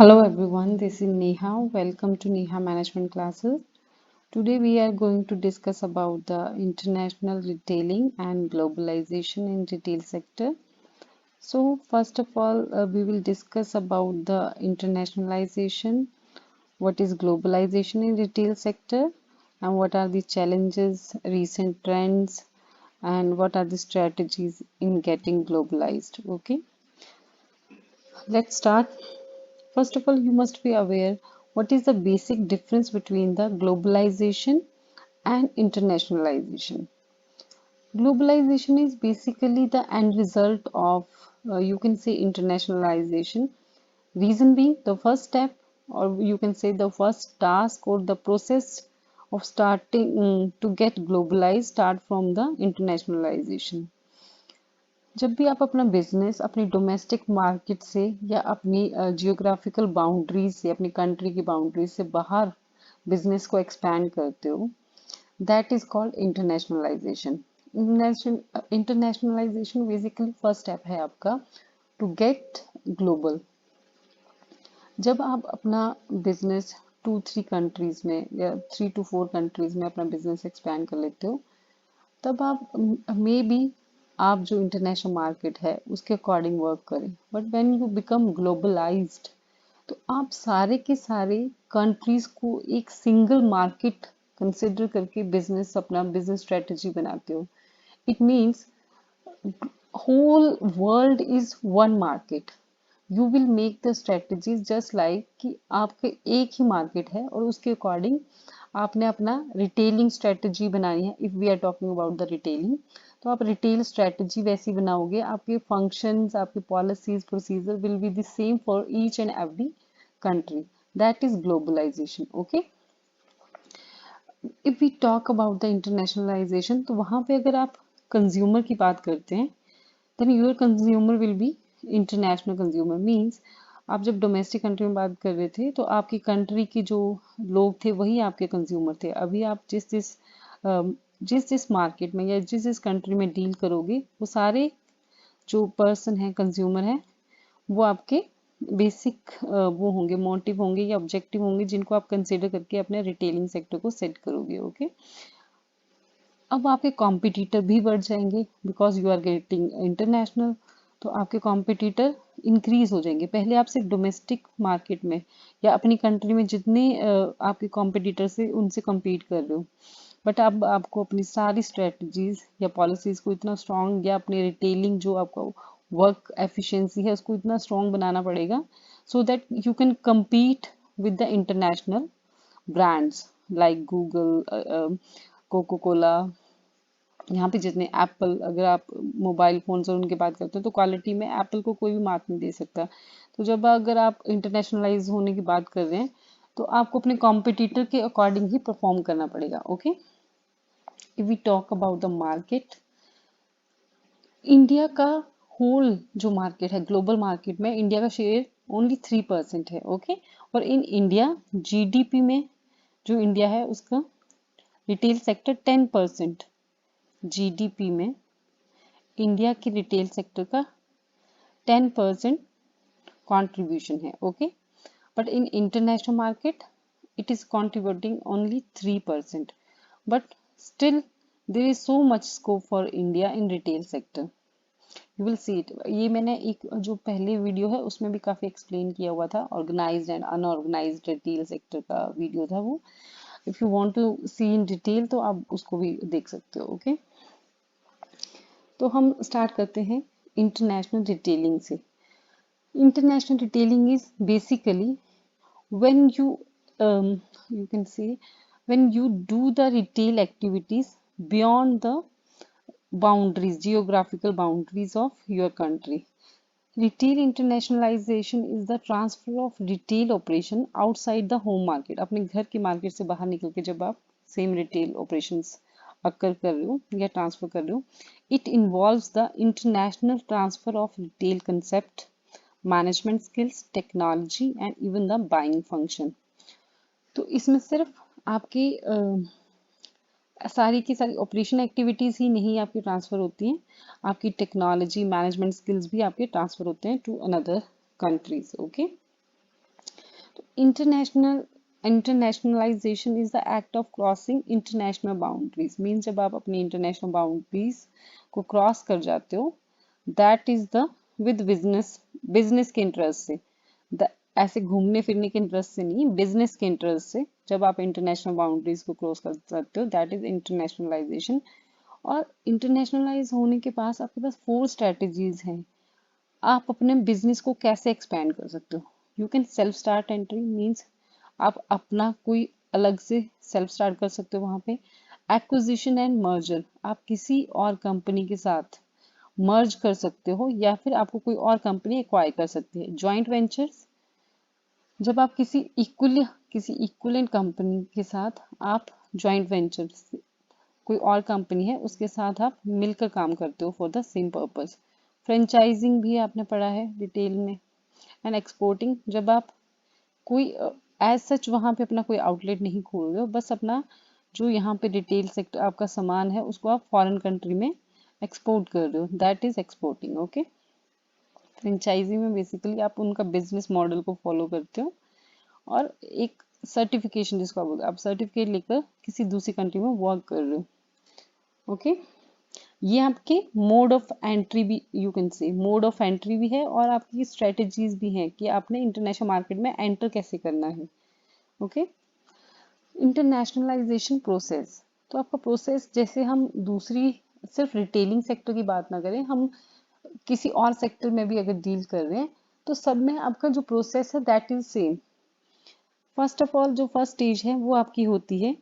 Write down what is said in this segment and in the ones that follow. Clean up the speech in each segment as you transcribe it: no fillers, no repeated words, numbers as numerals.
Hello everyone, this is Neha. Welcome to Neha Management Classes. Today we are going to discuss about the international retailing and globalization in retail sector. So first of all, we will discuss about the internationalization, what is globalization in retail sector, and what are the challenges, recent trends, and what are the strategies in getting globalized. Okay, let's start. First of all, you must be aware what is the basic difference between the globalization and internationalization. Globalization is basically the end result of, you can say, internationalization. Reason being, the first step, or you can say the first task or the process of starting to get globalized start from the internationalization. जब भी आप अपना business अपनी domestic market से या अपनी geographical boundaries से अपनी कंट्री की बाउंड्रीज से बाहर बिजनेस को एक्सपैंड करते हो that is called internationalisation internationalisation basically first step है आपका टू गेट ग्लोबल जब आप अपना बिजनेस 2-3 कंट्रीज में या 3 to 4 कंट्रीज में अपना बिजनेस एक्सपैंड कर लेते हो तब आप मे बी आप जो इंटरनेशनल मार्केट है उसके अकॉर्डिंग वर्क करें but when you become globalized तो आप सारे के सारे कंट्रीज को एक सिंगल मार्केट कंसिडर करके बिजनेस अपना बिजनेस स्ट्रेटजी बनाते हो it means whole world is one market you will make the strategies just like कि आपके एक ही मार्केट है और उसके अकॉर्डिंग आपने अपना रिटेलिंग स्ट्रेटजी बनानी है if we are talking about the retailing तो आप रिटेल स्ट्रेटजी वैसी बनाओगे आपके फंक्शंस आपके policies procedure will be the same for each and every country that is globalization okay if we talk about the internationalization तो वहां पे अगर आप कंज्यूमर की बात करते हैं then your consumer will be international consumer means आप जब डोमेस्टिक कंट्री में बात कर रहे थे तो आपकी कंट्री के जो लोग थे वही आपके कंज्यूमर थे अभी आप जिस मार्केट में या जिस कंट्री में डील करोगे वो सारे जो पर्सन है कंज्यूमर है वो आपके बेसिक वो होंगे मोटिव होंगे या ऑब्जेक्टिव होंगे जिनको आप कंसिडर करके अपने रिटेलिंग सेक्टर को सेट करोगे ओके अब आपके कॉम्पिटिटर भी बढ़ जाएंगे because you are getting international तो आपके कॉम्पिटिटर इंक्रीज हो जाएंगे पहले आप सिर्फ डोमेस्टिक मार्केट में या अपनी कंट्री में जितने आपके कॉम्पिटिटर से उनसे compete कर रहे हो बट अब आपको अपनी सारी स्ट्रेटजीज या पॉलिसीज को इतना स्ट्रॉन्ग या अपने रिटेलिंग जो आपका वर्क एफिशिएंसी है उसको इतना स्ट्रॉन्ग बनाना पड़ेगा so that you can compete with the international brands like Google Coca Cola यहाँ पे जितने एप्पल अगर आप मोबाइल फोन और उनकी बात करते हो तो क्वालिटी में एप्पल को कोई भी मात नहीं दे सकता तो जब अगर आप इंटरनेशनलाइज होने की बात कर रहे हैं तो आपको अपने कॉम्पिटिटर के अकॉर्डिंग ही परफॉर्म करना पड़ेगा okay if we talk about the market India का होल जो मार्केट है ग्लोबल मार्केट में इंडिया का शेयर ओनली 3% है ओके और इन इंडिया जीडीपी में जो इंडिया है उसका रिटेल सेक्टर 10% जीडीपी में इंडिया के रिटेल सेक्टर का 10% contribution है okay but in international market it is contributing only 3% but still there is so much scope for India in retail sector you will see it ये मैंने एक जो पहले video है उसमें भी काफी एक्सप्लेन किया हुआ था organized and unorganized retail sector का वीडियो था वो if you want to see in detail तो आप उसको भी देख सकते हो ओके तो हम स्टार्ट करते हैं इंटरनेशनल रिटेलिंग से international retailing is basically when you can say when you do the retail activities beyond the boundaries geographical boundaries of your country retail internationalization is the transfer of retail operation outside the home market अपने घर की market से बाहर निकल के जब आप same retail operations occur कर रहे हो या ट्रांसफर कर रहे हो it involves the international transfer of retail concept management skills technology and even the buying function तो इसमें सिर्फ आपकी सारी की सारी ऑपरेशन एक्टिविटीज ही नहीं आपकी ट्रांसफर होती हैं आपकी टेक्नोलॉजी मैनेजमेंट स्किल्स भी आपके ट्रांसफर होते हैं टू अनदर कंट्रीज ओके तो internationalisation is the act of crossing international boundaries, mean जब आप अपनी इंटरनेशनल बाउंड्रीज को क्रॉस कर जाते हो, that is the with business, business के इंटरेस्ट से, ऐसे घूमने फिरने के इंटरेस्ट से नहीं, बिजनेस के इंटरेस्ट से जब आप इंटरनेशनल बाउंड्रीज को क्रॉस कर सकते हो, दैट इज इंटरनेशनलाइजेशन। और इंटरनेशनलाइज होने के पास आपके पास 4 स्ट्रेटजीज हैं, आप अपने बिजनेस को कैसे एक्सपेंड कर सकते हो। You can self start entry, means आप अपना कोई अलग से सेल्फ स्टार्ट कर सकते हो वहां पे। एक्विजिशन एंड मर्जर, आप किसी और कंपनी के साथ मर्ज कर सकते हो या फिर आपको कोई और कंपनी एक्वायर कर सकती है। जॉइंट वेंचर्स, जब आप किसी इक्वलेंट कंपनी के साथ आप जॉइंट वेंचर, कोई और कंपनी है उसके साथ आप मिलकर काम करते हो for the same purpose. Franchising भी आपने पढ़ा है डिटेल में। एंड एक्सपोर्टिंग, जब आप कोई एज सच वहां पे अपना कोई आउटलेट नहीं खोल रहे हो, बस अपना जो यहाँ पे रिटेल सेक्टर आपका सामान है उसको आप फॉरेन कंट्री में एक्सपोर्ट कर रहे हो, that is exporting. Okay, franchisee में बेसिकली आप उनका बिजनेस मॉडल को फॉलो करते हो और एक सर्टिफिकेशन जिसको आप बोलते हो, आप सर्टिफिकेट लेकर किसी दूसरी कंट्री में वर्क कर रहे हो। ओके, ये आपके मोड ऑफ एंट्री भी, you can say mode of entry भी है और आपकी स्ट्रेटजीज भी हैं कि आपने इंटरनेशनल मार्केट में एंटर कैसे करना है। ओके, इंटरनेशनलाइजेशन प्रोसेस, तो आपका प्रोसेस, जैसे हम दूसरी सिर्फ रिटेलिंग सेक्टर की बात ना करें, हम किसी और सेक्टर में भी अगर डील कर रहे हैं तो सब में आपका जो प्रोसेस है that is same. First of all जो फर्स्ट स्टेज है वो आपकी होती है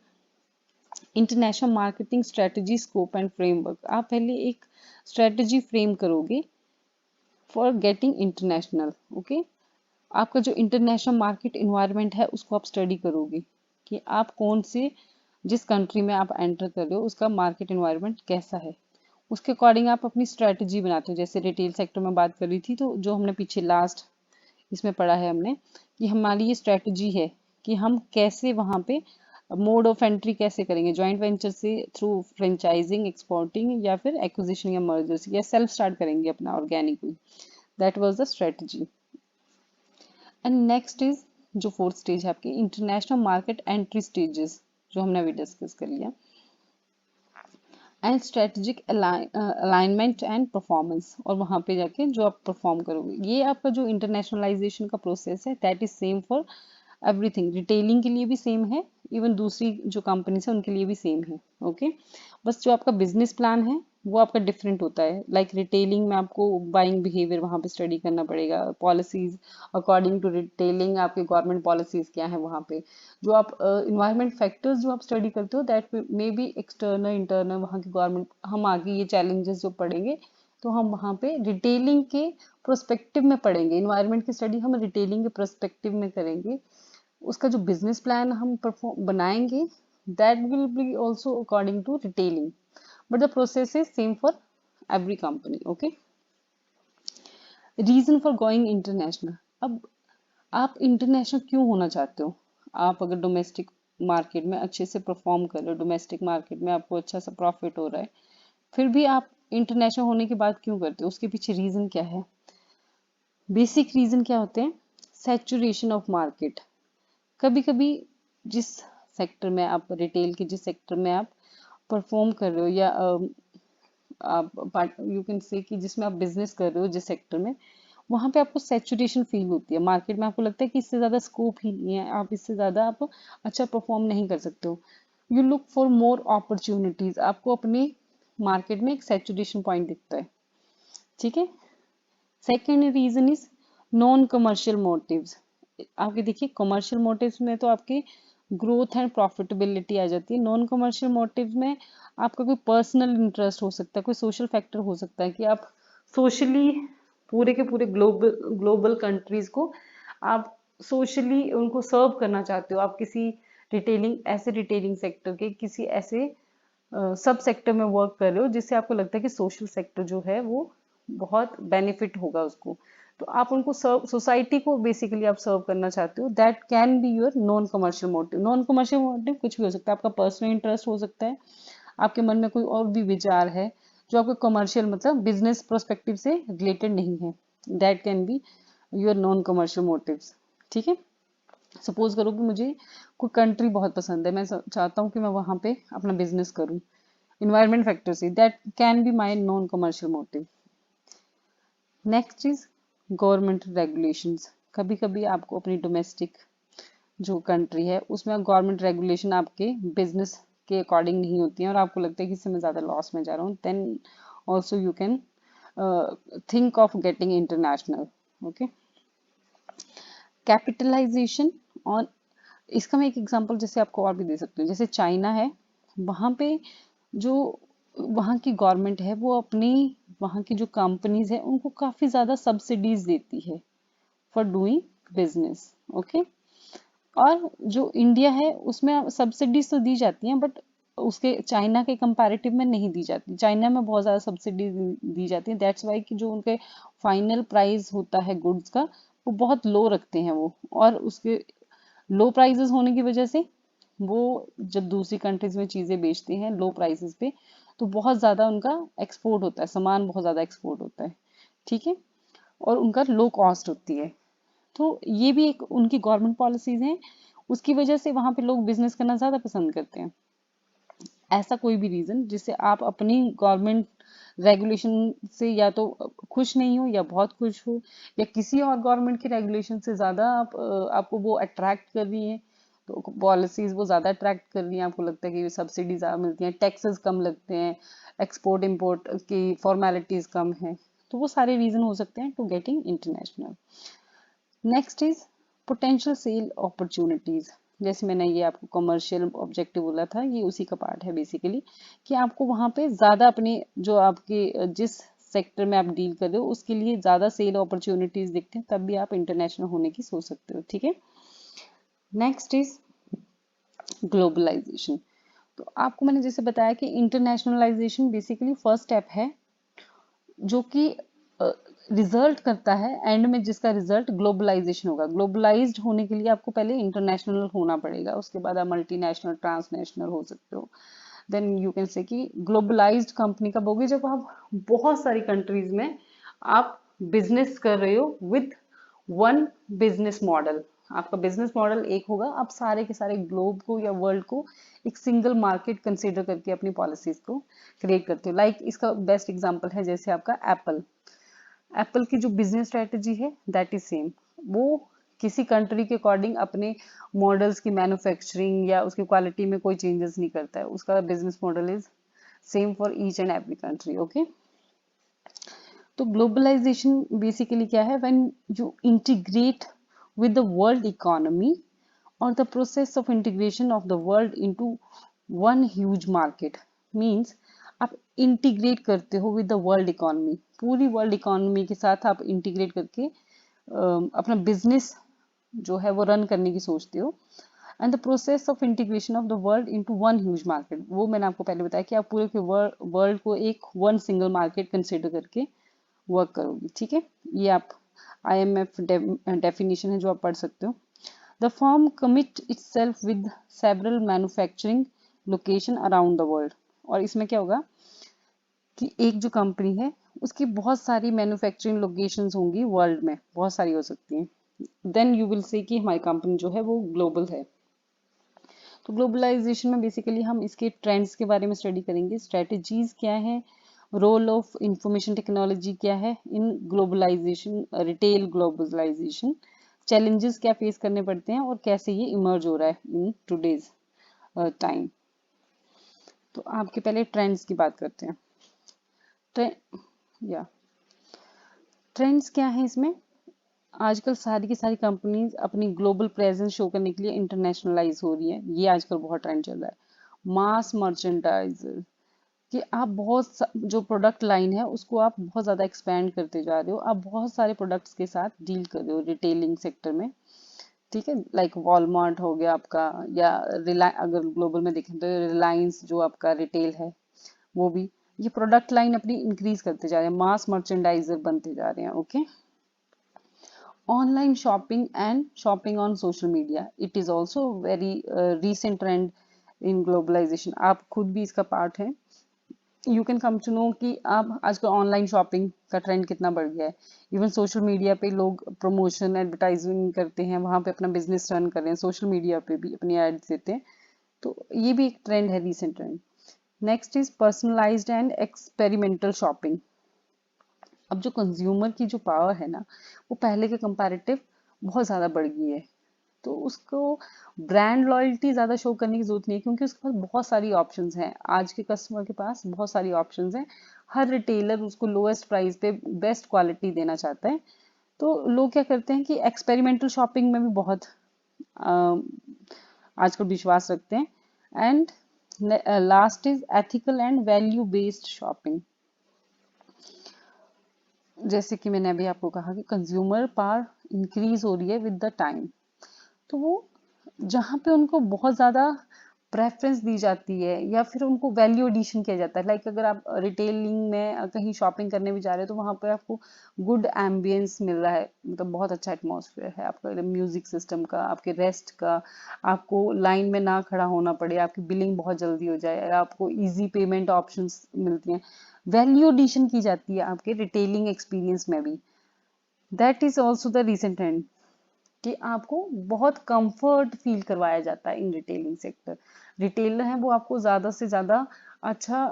international marketing strategy scope and framework. आप पहले एक स्ट्रेटजी फ्रेम करोगे फॉर गेटिंग इंटरनेशनल। ओके, आपका जो इंटरनेशनल मार्केट इन्वायरमेंट है उसको आप स्टडी करोगे कि आप कौन से, जिस कंट्री में आप एंटर कर रहे हो उसका मार्केट इन्वायरमेंट कैसा है, उसके अकॉर्डिंग आप अपनी स्ट्रेटजी बनाते हो। जैसे रिटेल सेक्टर में बात कर रही थी, तो जो हमने पीछे लास्ट इसमें पढ़ा है हमने कि हमारी ये स्ट्रेटजी है कि हम कैसे वहां पे मोड ऑफ एंट्री कैसे करेंगे, जॉइंट वेंचर से, थ्रू फ्रेंचाइजिंग, एक्सपोर्टिंग, या फिर एक्विजिशन या मर्जर से, या सेल्फ स्टार्ट करेंगे अपना organically. That was the strategy. And next is जो फोर्थ स्टेज है आपकी इंटरनेशनल मार्केट एंट्री स्टेजेस, जो हमने अभी डिस्कस कर लिया। And strategic alignment and performance, और वहां पे जाके जो आप परफॉर्म करोगे, ये आपका जो इंटरनेशनलाइजेशन का प्रोसेस है that is same for everything. Retailing के लिए भी सेम है, इवन दूसरी जो कंपनीज है उनके लिए भी सेम है। ओके, बस जो आपका बिजनेस प्लान है वो आपका डिफरेंट होता है। लाइक रिटेलिंग में आपको बाइंग बिहेवियर वहां पे स्टडी करना पड़ेगा, पॉलिसीज अकॉर्डिंग टू रिटेलिंग, आपके गवर्नमेंट पॉलिसीज क्या है वहां पे, जो आप इन्वायरमेंट फैक्टर्स जो आप स्टडी करते हो that may be external internal, वहाँ की गवर्नमेंट, हम आगे ये चैलेंजेस जो पढ़ेंगे तो हम वहाँ पे रिटेलिंग के प्रोस्पेक्टिव में पढ़ेंगे। इन्वायरमेंट की स्टडी हम रिटेलिंग के प्रोस्पेक्टिव में करेंगे, उसका जो बिजनेस प्लान हम परफॉर्म बनाएंगे that will be also according to retailing, but the process is same for every company. Okay, reason for going international, अब आप इंटरनेशनल क्यों होना चाहते हो। आप अगर डोमेस्टिक मार्केट में अच्छे से परफॉर्म कर रहे हो, डोमेस्टिक मार्केट में आपको अच्छा सा प्रॉफिट हो रहा है, फिर भी आप इंटरनेशनल होने की बात क्यों करते हो, उसके पीछे रीजन क्या है। बेसिक रीजन क्या होते हैं, सैचुरेशन ऑफ मार्केट। कभी कभी जिस सेक्टर में आप, रिटेल के जिस सेक्टर में आप परफॉर्म कर रहे हो, या आप यू कैन से कि जिसमें आप बिजनेस कर रहे हो जिस सेक्टर में, वहां पे आपको सैचुरेशन फील होती है मार्केट में, आपको लगता है कि इससे ज्यादा स्कोप ही नहीं है, आप इससे ज्यादा आप अच्छा परफॉर्म नहीं कर सकते हो। You look for more opportunities, आपको अपने मार्केट में एक सैचुरेशन पॉइंट दिखता है। ठीक है, second reason is non commercial motives. आपके देखिए कमर्शियल मोटिव्स में तो आपकी ग्रोथ एंड प्रॉफिटेबिलिटी आ जाती है, नॉन कमर्शियल मोटिव्स में आपका कोई पर्सनल इंटरेस्ट हो सकता है, कोई सोशल फैक्टर हो सकता है कि आप सोशली पूरे के पूरे ग्लोबल कंट्रीज को आप सोशली उनको सर्व करना चाहते हो। आप किसी रिटेलिंग, ऐसे रिटेलिंग सेक्टर के किसी ऐसे सब सेक्टर में वर्क कर रहे हो जिससे आपको लगता है कि सोशल सेक्टर जो है वो बहुत बेनिफिट होगा उसको, तो आप उनको सर्व, सोसाइटी को बेसिकली आप सर्व करना चाहते हो। That can be your non commercial motive. Non commercial motive कुछ भी हो सकता है, आपका पर्सनल इंटरेस्ट हो सकता है, आपके मन में कोई और भी विचार है जो आपको कमर्शियल मतलब बिजनेस प्रोस्पेक्टिव से रिलेटेड नहीं है, that can be your non commercial motives. ठीक है, सपोज करो कि मुझे कोई कंट्री बहुत पसंद है, मैं चाहता हूँ कि मैं वहां पे अपना बिजनेस करूँ, इन्वायरमेंट फैक्टर से, that can be my non commercial motive. Next is government regulations. कभी कभी आपको अपनी डोमेस्टिक जो कंट्री है उसमें गवर्नमेंट रेगुलेशन आपके बिजनेस के अकॉर्डिंग नहीं होती हैं और आपको लगता है कि इससे मैं ज़्यादा लॉस में जा रहा हूँ, then also you can think of getting international. Okay, capitalization on, इसका मैं एक एग्जांपल जैसे आपको और भी दे सकती हूँ, जैसे चाइना है, वहाँ पे जो वहाँ की गवर्नमेंट है वो अपनी वहाँ की जो कंपनीज है उनको काफी ज्यादा सब्सिडीज देती है फॉर डूइंग बिजनेस। ओके, और जो इंडिया है उसमें सब्सिडीज तो दी जाती हैं बट उसके चाइना के कंपैरेटिव में नहीं दी जाती, चाइना में बहुत ज्यादा सब्सिडी दी जाती है, दैट्स वाई कि जो उनके फाइनल प्राइस होता है गुड्स का वो बहुत लो रखते हैं वो, और उसके लो प्राइसेस होने की वजह से वो जब दूसरी कंट्रीज में चीजें बेचते हैं लो प्राइसेस पे तो बहुत ज्यादा उनका एक्सपोर्ट होता है, सामान बहुत ज्यादा एक्सपोर्ट होता है। ठीक है, और उनका लो कॉस्ट होती है, तो ये भी एक उनकी गवर्नमेंट पॉलिसीज हैं, उसकी वजह से वहां पे लोग बिजनेस करना ज्यादा पसंद करते हैं। ऐसा कोई भी रीजन जिससे आप अपनी गवर्नमेंट रेगुलेशन से या तो खुश नहीं हो या बहुत खुश हो, या किसी और गवर्नमेंट की रेगुलेशन से ज्यादा आपको वो अट्रैक्ट कर रही है, तो पॉलिसीज वो ज्यादा अट्रैक्ट कर रही हैं, आपको लगता है कि सब्सिडी ज्यादा मिलती हैं, टैक्सेस कम लगते हैं, एक्सपोर्ट इंपोर्ट की फॉर्मेलिटीज कम है, तो वो सारे रीजन हो सकते हैं to getting international. Next is potential sale opportunities. जैसे मैंने ये आपको कमर्शियल ऑब्जेक्टिव बोला था, ये उसी का पार्ट है बेसिकली, कि आपको वहां पे ज्यादा अपने जो आपके जिस सेक्टर में आप डील कर रहे हो उसके लिए ज्यादा सेल अपॉर्चुनिटीज दिखते हैं, तब भी आप इंटरनेशनल होने की सोच सकते हो। ठीक है, नेक्स्ट इज ग्लोबलाइजेशन। तो आपको मैंने जैसे बताया कि इंटरनेशनलाइजेशन बेसिकली फर्स्ट स्टेप है जो कि रिजल्ट करता है एंड में, जिसका रिजल्ट ग्लोबलाइजेशन होगा। ग्लोबलाइज्ड होने के लिए आपको पहले इंटरनेशनल होना पड़ेगा, उसके बाद आप मल्टीनेशनल ट्रांसनेशनल हो सकते हो। देन यू कैन से कि ग्लोबलाइज्ड कंपनी कब होगी, जब आप बहुत सारी कंट्रीज में आप बिजनेस कर रहे हो विद वन बिजनेस मॉडल। आपका बिजनेस मॉडल एक होगा, आप सारे के सारे ग्लोब को या वर्ल्ड को एक सिंगल मार्केट कंसीडर करके अपनी पॉलिसीज को क्रिएट करते हो। लाइक इसका बेस्ट एग्जांपल है जैसे आपका एप्पल। एप्पल की जो बिजनेस स्ट्रेटेजी है दैट इज सेम, वो किसी कंट्री के अकॉर्डिंग अपने मॉडल्स की मैन्युफैक्चरिंग या उसकी क्वालिटी में कोई चेंजेस नहीं करता है, उसका business model is same for each and every country. Okay, तो ग्लोबलाइजेशन बेसिकली क्या है, when you integrate with the world economy or the process of integration of the world into one huge market means आप integrate करते हो with the world economy, पूरी world economy के साथ आप इंटीग्रेट करके अपना बिजनेस जो है वो रन करने की सोचते हो। And the process of integration of the world into one huge market, वो मैंने आपको पहले बताया कि आप पूरे के वर्ल्ड को एक वन सिंगल मार्केट कंसिडर करके वर्क करोगी। ठीक है, ये आप IMF डेफिनेशन है जो आप पढ़ सकते हो। The firm commit itself with several manufacturing location around the world, और इसमें क्या होगा कि एक जो कंपनी है उसकी बहुत सारी मैन्युफैक्चरिंग लोकेशंस होंगी वर्ल्ड में, बहुत सारी हो सकती हैं, देन यू विल से कि हमारी कंपनी जो है वो ग्लोबल है। तो ग्लोबलाइजेशन में बेसिकली हम इसके ट्रेंड्स के बारे में स्टडी करेंगे, स्ट्रेटजीज क्या है, रोल ऑफ इंफॉर्मेशन टेक्नोलॉजी क्या है इन ग्लोबलाइजेशन, रिटेल ग्लोबलाइजेशन, चैलेंजेस क्या फेस करने पड़ते हैं और कैसे ये इमर्ज हो रहा है इन टूडेज टाइम। तो आपके पहले ट्रेंड्स की बात करते हैं। या ट्रेंड्स क्या है इसमें, आजकल सारी की सारी कंपनीज अपनी ग्लोबल प्रेजेंस शो करने के लिए इंटरनेशनलाइज हो रही है, ये आजकल बहुत ट्रेंड चल रहा है। मास मर्चेंडाइजर, कि आप जो प्रोडक्ट लाइन है उसको आप बहुत ज़्यादा एक्सपेंड करते जा रहे हो, आप बहुत सारे प्रोडक्ट्स के साथ डील कर रहे हो रिटेलिंग सेक्टर में। ठीक है, लाइक वॉलमार्ट हो गया आपका, या अगर ग्लोबल में देखें तो रिलायंस जो आपका रिटेल है वो भी, ये प्रोडक्ट लाइन अपनी इंक्रीज करते जा रहे हैं, मास मर्चेंडाइजर बनते जा रहे हैं। ओके, online shopping and shopping on social media, it is also very recent trend in globalization, आप खुद भी इसका पार्ट है। You can come to know कि आप आजकल ऑनलाइन शॉपिंग का ट्रेंड कितना बढ़ गया है। इवन सोशल मीडिया पे लोग प्रमोशन एडवर्टाइजिंग करते हैं, वहां पे अपना बिजनेस रन कर रहे हैं, सोशल मीडिया पे भी अपनी एड्स देते हैं। तो ये भी एक ट्रेंड है, recent trend. Next is personalised and experimental shopping. अब जो कंज्यूमर की जो पावर है ना, वो पहले के कंपैरेटिव बहुत ज़्यादा बढ़ गई है। तो उसको ब्रांड लॉयल्टी ज़्यादा शो करने की जरूरत नहीं है, क्योंकि उसके पास बहुत सारी ऑप्शंस हैं। आज के कस्टमर के पास बहुत सारी ऑप्शंस हैं। हर रिटेलर उसको लोएस्ट प्राइस पे बेस्ट क्वालिटी देना चाहता है। तो लोग क्या करते हैं कि एक्सपेरिमेंटल शॉपिंग में भी बहुत आजकल विश्वास रखते हैं। And last is ethical and value based shopping. जैसे कि मैंने अभी आपको कहा कि कंज्यूमर पावर इंक्रीज हो रही है विद द टाइम। तो वो जहाँ पे उनको बहुत ज़्यादा प्रेफरेंस दी जाती है या फिर उनको वैल्यू एडिशन किया जाता है, लाइक अगर आप रिटेलिंग में कहीं शॉपिंग करने भी जा रहे हो तो वहाँ पर आपको गुड एम्बियंस मिल रहा है, मतलब बहुत अच्छा एटमॉस्फेयर है आपका, म्यूजिक सिस्टम का, आपके रेस्ट का, आपको लाइन में ना खड़ा होना पड़े, आपकी बिलिंग बहुत जल्दी हो जाए, आपको इजी पेमेंट ऑप्शंस मिलती हैं। वैल्यू एडिशन की जाती है आपके रिटेलिंग एक्सपीरियंस में भी। That is also the recent trend कि आपको बहुत कंफर्ट फील करवाया जाता है इन रिटेलिंग सेक्टर। रिटेलर है वो आपको ज्यादा से ज्यादा अच्छा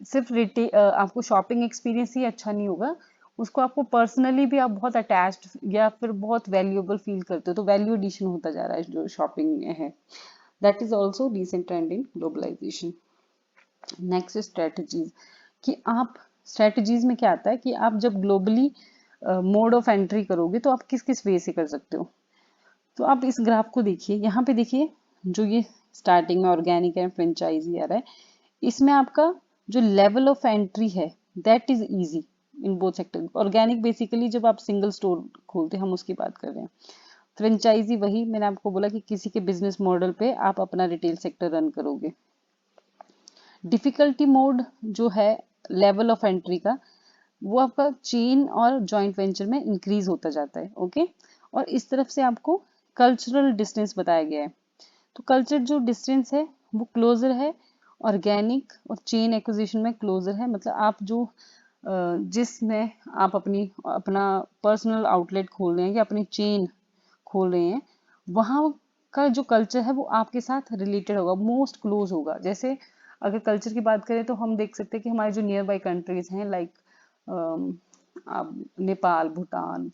सिर्फ आपको शॉपिंग एक्सपीरियंस ही अच्छा नहीं होगा, उसको आपको पर्सनली भी आप बहुत अटैच्ड या फिर बहुत वैल्यूएबल फील करते हो। तो वैल्यू एडिशन होता जा रहा है जो शॉपिंग में है। That is also recent trend in globalization. Next strategies, कि आप स्ट्रेटजीज में क्या आता है कि आप जब ग्लोबली मोड ऑफ एंट्री करोगे तो आप किस किस वे से कर सकते हो। तो आप इस ग्राफ को देखिए, यहाँ पे देखिए, जो ये स्टार्टिंग में ऑर्गेनिक एंड फ्रेंचाइजी आ रहा है, इसमें आपका जो लेवल ऑफ एंट्री है that is easy in both sector. Organic basically जब आप सिंगल स्टोर खोलते हैं, हम उसकी बात कर रहे हैं। फ्रेंचाइजी वही मैंने आपको बोला कि किसी के बिजनेस मॉडल पे आप अपना रिटेल सेक्टर रन करोगे। डिफिकल्टी मोड जो है लेवल ऑफ एंट्री का, वो आपका चेन और जॉइंट वेंचर में इंक्रीज होता जाता है। ओके, और इस तरफ से आपको कल्चरल डिस्टेंस बताया गया है। तो कल्चर जो डिस्टेंस है वो क्लोजर है, ऑर्गेनिक और चेन एक्विजिशन में क्लोजर है। मतलब आप जो जिसमें आप अपना पर्सनल आउटलेट खोल रहे हैं या अपनी चेन खोल रहे हैं, वहाँ का जो कल्चर है वो आपके साथ रिलेटेड होगा, मोस्ट क्लोज होगा। जैसे अगर कल्चर की बात करें तो हम देख सकते हैं कि हमारे जो नियर बाई कंट्रीज हैं, लाइक नेपाल, भूटान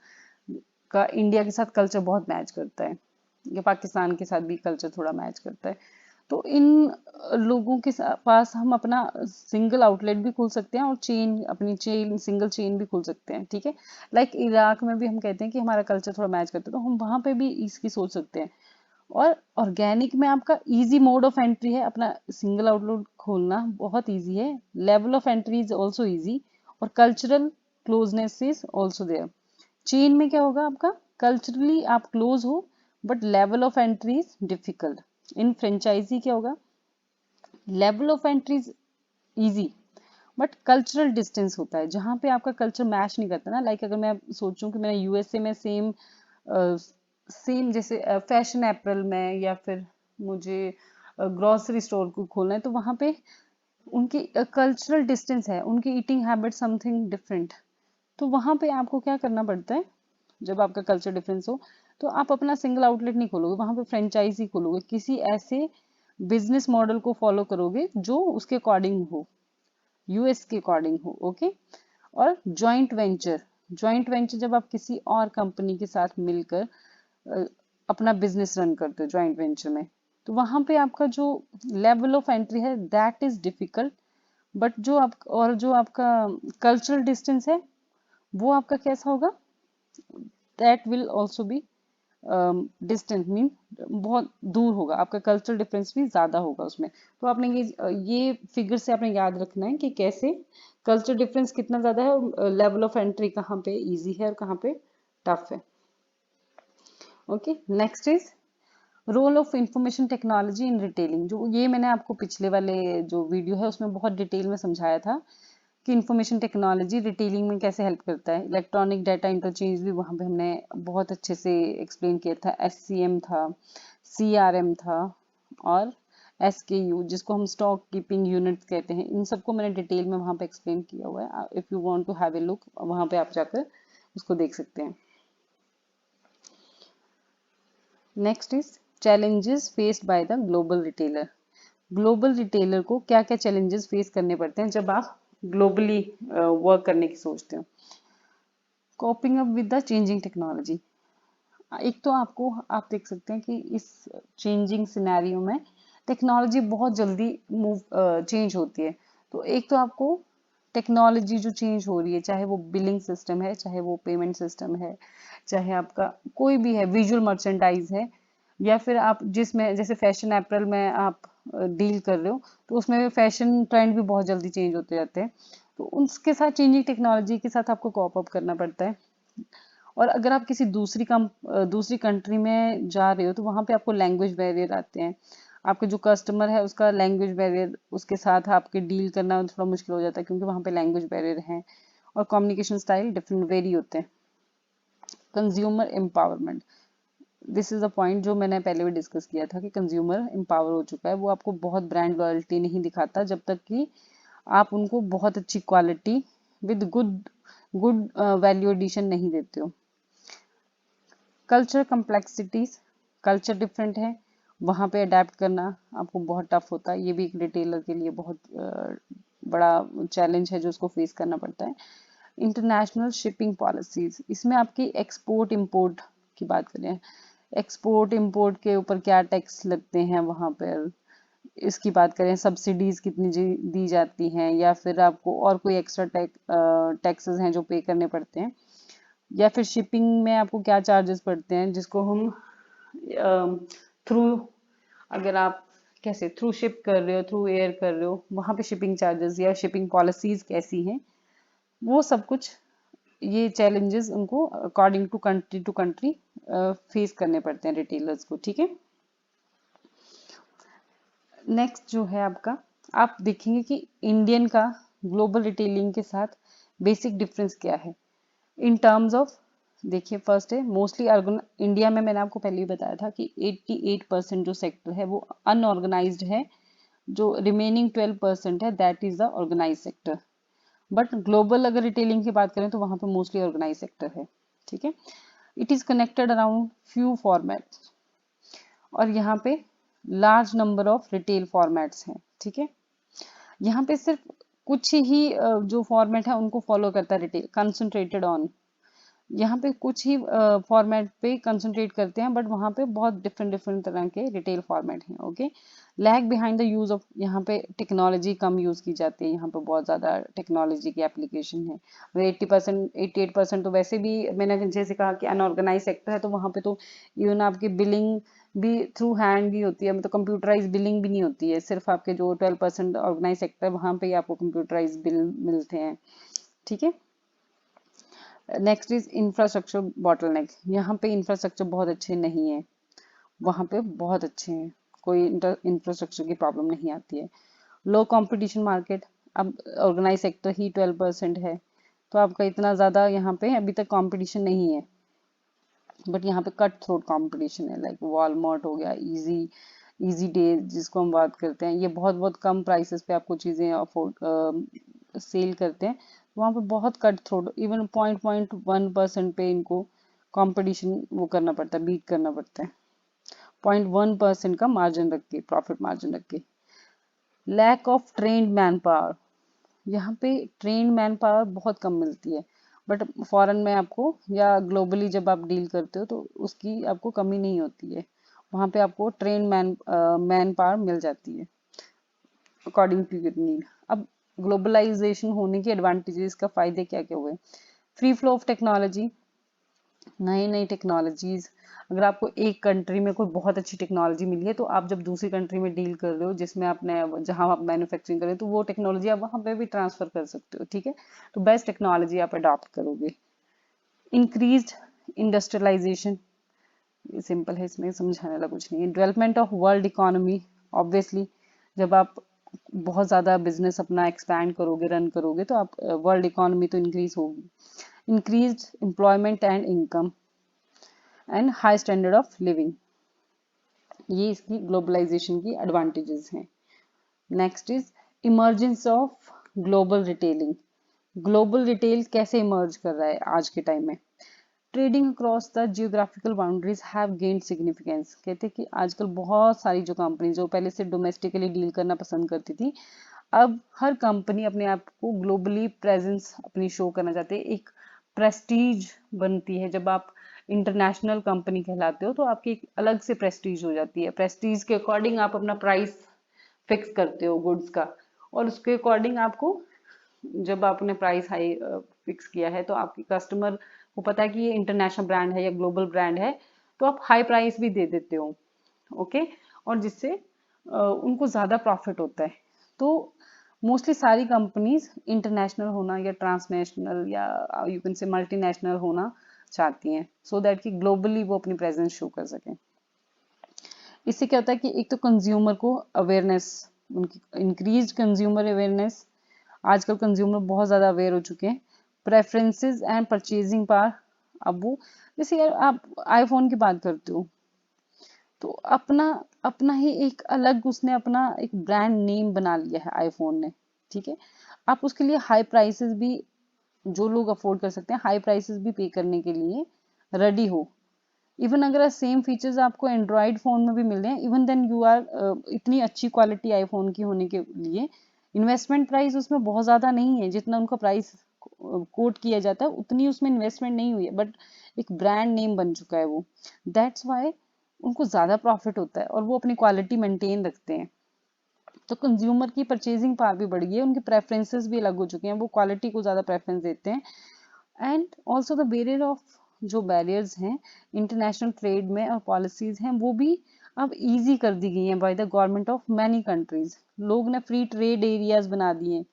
का इंडिया के साथ कल्चर बहुत मैच करता है, या पाकिस्तान के साथ भी कल्चर थोड़ा मैच करता है। तो इन लोगों के पास हम अपना सिंगल आउटलेट भी खोल सकते हैं और अपनी चेन सिंगल चेन भी खोल सकते हैं। ठीक है, लाइक इराक में भी हम कहते हैं कि हमारा कल्चर थोड़ा मैच करता है, तो हम वहां पे भी इसकी सोच सकते हैं। और ऑर्गेनिक में आपका इजी मोड ऑफ एंट्री है, अपना सिंगल आउटलेट खोलना बहुत इजी है, level of entry is also easy, और cultural closeness is also there. Chain में क्या होगा, आपका कल्चरली आप क्लोज हो but level of entry is difficult. In franchisee क्या होगा, level of entry is easy but cultural distance होता है, जहाँ पे आपका कल्चर मैच नहीं करता ना। लाइक अगर मैं सोचूं कि मैंने यूएसए में सेम जैसे फैशन एप्रल में, या फिर मुझे ग्रोसरी स्टोर को खोलना है, तो वहां पे उनकी कल्चरल डिस्टेंस है, उनकी ईटिंग हैबिट समथिंग डिफरेंट। तो वहां पे आपको क्या करना पड़ता है, जब आपका कल्चर डिफरेंस हो, तो आप अपना सिंगल आउटलेट नहीं खोलोगे, वहां पे फ्रेंचाइजी खोलोगे, किसी ऐसे बिजनेस मॉडल को फॉलो करोगे जो उसके अकॉर्डिंग हो, यूएस के अकॉर्डिंग हो। ओके, और जॉइंट वेंचर जब आप किसी और कंपनी के साथ मिलकर अपना बिजनेस रन करते हो जॉइंट वेंचर में, तो वहां पे आपका जो लेवल ऑफ एंट्री है दैट इज डिफिकल्ट, बट जो आपका कल्चरल डिस्टेंस है वो आपका कैसा होगा, that will also be distant, mean बहुत दूर होगा, आपका कल्चरल डिफरेंस भी ज्यादा होगा उसमें। तो आपने ये फिगर से आपने याद रखना है कि कैसे कल्चर डिफरेंस कितना ज्यादा है और लेवल ऑफ एंट्री कहाँ पे इजी है और कहाँ पे टफ है। Okay, next is role of information technology in retailing. जो ये मैंने आपको पिछले वाले जो वीडियो है उसमें बहुत डिटेल में समझाया था कि इंफॉर्मेशन टेक्नोलॉजी रिटेलिंग में कैसे हेल्प करता है। इलेक्ट्रॉनिक डाटा इंटरचेंज भी वहाँ पे हमने बहुत अच्छे से एक्सप्लेन किया था, एससीएम था, सीआरएम था, और SKU, जिसको हम स्टॉक कीपिंग यूनिट्स कहते हैं, इन सबको मैंने डिटेल में वहां पे एक्सप्लेन किया हुआ है। If you want to have a look, वहां पे आप जाकर उसको देख सकते हैं। Next is challenges faced by the global retailer. Global retailer को क्या क्या चैलेंजेस फेस करने पड़ते हैं जब आप ग्लोबली वर्क करने की सोचते हो। कॉपिंग up with the changing technology. एक तो आपको, आप देख सकते हैं कि इस चेंजिंग सिनेरियो में टेक्नोलॉजी बहुत जल्दी मूव चेंज होती है। तो एक तो आपको टेक्नोलॉजी जो चेंज हो रही है, चाहे वो बिलिंग सिस्टम है, चाहे वो पेमेंट सिस्टम है, चाहे आपका कोई भी है, विजुअल मर्चेंडाइज है, या फिर आप जिसमें जैसे फैशन अप्रैल में आप डील कर रहे हो, तो उसमें फैशन ट्रेंड भी बहुत जल्दी चेंज होते जाते हैं। तो उसके साथ चेंजिंग टेक्नोलॉजी के साथ आपको कॉप अप करना पड़ता है। और अगर आप किसी दूसरी कंट्री में जा रहे हो, तो वहां पे आपको लैंग्वेज बैरियर आते हैं। आपके जो कस्टमर है उसका लैंग्वेज बैरियर, उसके साथ आपके डील करना थोड़ा मुश्किल हो जाता है, क्योंकि वहां पे लैंग्वेज बैरियर है और कम्युनिकेशन स्टाइल डिफरेंट वेरी होते हैं। Consumer empowerment, this is a point जो मैंने पहले भी डिस्कस किया था कि कंज्यूमर एम्पावर हो चुका है। वो आपको बहुत ब्रांड लॉयल्टी नहीं दिखाता जब तक कि आप उनको बहुत अच्छी quality with good good value addition नहीं देते हो। कल्चर कम्प्लेक्सिटीज, कल्चर डिफरेंट है, वहाँ पे अडेप्ट करना आपको बहुत टफ होता है। ये भी एक रिटेलर के लिए बहुत बड़ा चैलेंज है जो उसको फेस करना पड़ता है। इंटरनेशनल शिपिंग पॉलिसीज, इसमें आपकी एक्सपोर्ट इंपोर्ट की बात करें, एक्सपोर्ट इंपोर्ट के ऊपर क्या टैक्स लगते हैं वहाँ पर, इसकी बात करें, सब्सिडीज कितनी दी जाती हैं, या फिर आपको और कोई एक्स्ट्रा टैक्सेस हैं जो पे करने पड़ते हैं, या फिर शिपिंग में आपको क्या चार्जेस पड़ते हैं, जिसको हम थ्रू, अगर आप कैसे थ्रू शिप कर रहे हो, थ्रू एयर कर रहे हो, वहां पे शिपिंग चार्जेस या शिपिंग पॉलिसीज कैसी हैं, वो सब कुछ, ये चैलेंजेस उनको अकॉर्डिंग टू कंट्री फेस करने पड़ते हैं रिटेलर्स को। ठीक है, नेक्स्ट जो है आपका, आप देखेंगे कि इंडियन का ग्लोबल रिटेलिंग के साथ बेसिक डिफरेंस क्या है इन टर्म्स ऑफ। देखिए, फर्स्ट है मोस्टली इंडिया में, मैंने आपको पहले ही बताया था कि 88% जो सेक्टर है वो अनऑर्गेनाइज्ड है, जो रिमेनिंग 12% है that is the organize sector. But global अगर रिटेलिंग की बात करें तो वहां पे मोस्टली ऑर्गेनाइज सेक्टर है। ठीक है, it is connected around few format, और यहाँ पे large number of retail formats हैं। ठीक है, यहाँ पे सिर्फ कुछ ही जो फॉर्मेट है उनको फॉलो करता है रिटेल, कंसंट्रेटेड ऑन, यहाँ पे कुछ ही फॉर्मेट पे कंसंट्रेट करते हैं, बट वहाँ पे बहुत डिफरेंट डिफरेंट तरह के रिटेल फॉर्मेट हैं। Okay, lag behind the use of, यहाँ पे टेक्नोलॉजी कम यूज की जाती है, यहाँ पे बहुत ज्यादा टेक्नोलॉजी की एप्लीकेशन है। 80%, 88% तो वैसे भी, मैंने जैसे कहा कि अनऑर्गेनाइज सेक्टर है, तो वहाँ पे तो इवन आपकी बिलिंग भी थ्रू हैंड भी होती है, मतलब कंप्यूटराइज बिलिंग भी नहीं होती है। सिर्फ आपके जो 12% ऑर्गेनाइज सेक्टर है, वहाँ पे ही आपको कंप्यूटराइज बिल मिलते हैं। ठीक है, नेक्स्ट इज इंफ्रास्ट्रक्चर बॉटलनेक, यहाँ पे इंफ्रास्ट्रक्चर बहुत अच्छे नहीं है, वहाँ पे बहुत अच्छे हैं, कोई इंफ्रास्ट्रक्चर की प्रॉब्लम नहीं आती है। लो कंपटीशन मार्केट, अब ऑर्गेनाइज सेक्टर ही 12% है, तो आपका इतना ज़्यादा यहाँ पे अभी तक कंपटीशन नहीं है, बट यहाँ पे कट थ्रोट कंपटीशन है, लाइक वॉलमार्ट हो गया, इजी डे जिसको हम बात करते हैं, ये बहुत बहुत कम प्राइसेस पे आपको चीज़ें अफोर्ड सेल करते हैं। वहाँ पे बहुत कट थ्रोट, इवन 0.1% पे इनको कंपटीशन वो करना पड़ता है, बीट करना पड़ता है, 0.1% का मार्जिन रख के, प्रॉफिट मार्जिन रख के। Lack of trained man power, यहाँ पे ट्रेन्ड मैन पावर बहुत कम मिलती है, बट फॉरेन में आपको या ग्लोबली जब आप डील करते हो तो उसकी आपको कमी नहीं होती है, वहाँ पे आपको ट्रेन मैन पावर मिल जाती है अकॉर्डिंग टू योर नीड। अब ग्लोबलाइजेशन होने के एडवांटेजेस का फायदे क्या क्या हुए, फ्री फ्लो ऑफ टेक्नोलॉजी, नई नई टेक्नोलॉजीज, अगर आपको एक कंट्री में कोई बहुत अच्छी टेक्नोलॉजी मिली है, तो आप जब दूसरी कंट्री में डील कर रहे हो, जिसमें आपने, जहां आप मैन्युफैक्चरिंग कर रहे हो, तो वो टेक्नोलॉजी आप वहां पे भी ट्रांसफर कर सकते हो। ठीक है, तो बेस्ट टेक्नोलॉजी आप अडॉप्ट करोगे। इंक्रीज्ड इंडस्ट्रियलाइजेशन, सिंपल है, इसमें समझाने वाला कुछ नहीं है। Development of world economy, obviously जब आप बहुत ज़्यादा बिजनेस अपना एक्सपैंड करोगे, रन करोगे, तो आप वर्ल्ड इकोनॉमी तो इंक्रीज होगी। Increased employment and income and high standard of living, ये इसकी ग्लोबलाइजेशन की एडवांटेजेस हैं। Next is emergence of global retailing. Global retail कैसे इमर्ज कर रहा है आज के टाइम में? Trading across the geographical boundaries have gained significance. कहते हैं कि आजकल बहुत सारी जो कंपनी जो पहले से डोमेस्टिकली डील करना पसंद करती थी, अब हर कंपनी अपने आप को ग्लोबली प्रेजेंस अपनी शो करना चाहते हैं। एक प्रेस्टीज बनती है जब आप इंटरनेशनल कंपनी कहलाते हो, तो आपकी एक अलग से प्रेस्टीज हो जाती है। प्रेस्टीज के अकॉर्डिंग आप अपना प्राइस फिक्स करते हो गुड्स का, और उसके अकॉर्डिंग आपको, जब आपने प्राइस हाई फिक्स किया है तो आपके कस्टमर को पता है कि ये इंटरनेशनल ब्रांड है या ग्लोबल ब्रांड है, तो आप हाई प्राइस भी दे देते हो। ओके, और जिससे उनको ज़्यादा प्रॉफिट होता है। तो मोस्टली सारी कंपनीज इंटरनेशनल होना या ट्रांसनेशनल या यू कैन से मल्टीनेशनल होना चाहती हैं, सो दैट कि ग्लोबली वो अपनी प्रेजेंस शो कर सकें। इससे क्या होता है कि एक तो कंज्यूमर को अवेयरनेस, उनकी इंक्रीज कंज्यूमर अवेयरनेस। आजकल कंज्यूमर बहुत ज़्यादा अवेयर हो चुके हैं। Preferences and purchasing power. अब वो, जैसे यार आप आईफोन की बात करते हो, तो अपना अपना ही एक अलग उसने अपना एक ब्रांड नेम बना लिया है आईफोन ने। ठीक है, आप उसके लिए हाई प्राइसेस भी, जो लोग अफोर्ड कर सकते हैं, हाई प्राइसेस भी पे करने के लिए रेडी हो। इवन अगर सेम फीचर्स आपको एंड्रॉयड फोन में भी मिल रहे हैं, इवन देन यू आर, इतनी अच्छी क्वालिटी आईफोन की होने के लिए इन्वेस्टमेंट प्राइस उसमें बहुत ज़्यादा नहीं है। जितना उनका प्राइस कोट किया जाता है उतनी उसमें इन्वेस्टमेंट नहीं हुई है, बट एक ब्रांड नेम बन चुका है वो। दैट्स वाई उनको ज़्यादा प्रॉफिट होता है और वो अपनी क्वालिटी मेंटेन रखते हैं। तो कंज्यूमर की परचेजिंग पावर भी बढ़ गई है, उनके प्रेफरेंसेस भी अलग हो चुके हैं, वो क्वालिटी को ज़्यादा प्रेफरेंस देते हैं। And also the barrier of, जो बैरियर्स हैं इंटरनेशनल ट्रेड में और पॉलिसीज हैं, वो भी अब इजी कर दी गई हैं by the government of many countries. लोग ने फ्री ट्रेड एरियाज बना दिए हैं।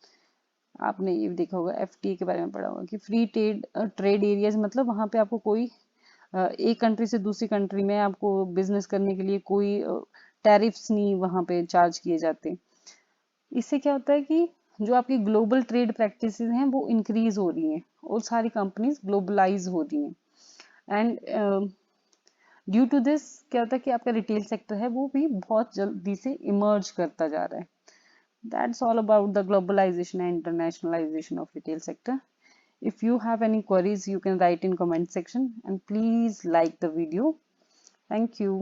आपने ये भी देखा होगा, एफटीए के बारे में पढ़ा होगा कि फ्री ट्रेड ट्रेड एरियाज मतलब वहां पे आपको कोई एक कंट्री से दूसरी कंट्री में आपको बिजनेस करने के लिए कोई टैरिफ्स नहीं वहां पे चार्ज किए जाते। इससे क्या होता है कि जो आपकी ग्लोबल ट्रेड प्रैक्टिसेस हैं वो इंक्रीज हो रही हैं और सारी कंपनीज ग्लोबलाइज हो रही हैं। एंड ड्यू टू दिस क्या होता है कि आपका रिटेल सेक्टर है वो भी बहुत जल्दी से इमर्ज करता जा रहा है। That's all about the globalization and internationalization of retail sector. If you have any queries, you can write in comment section and please like the video. Thank you.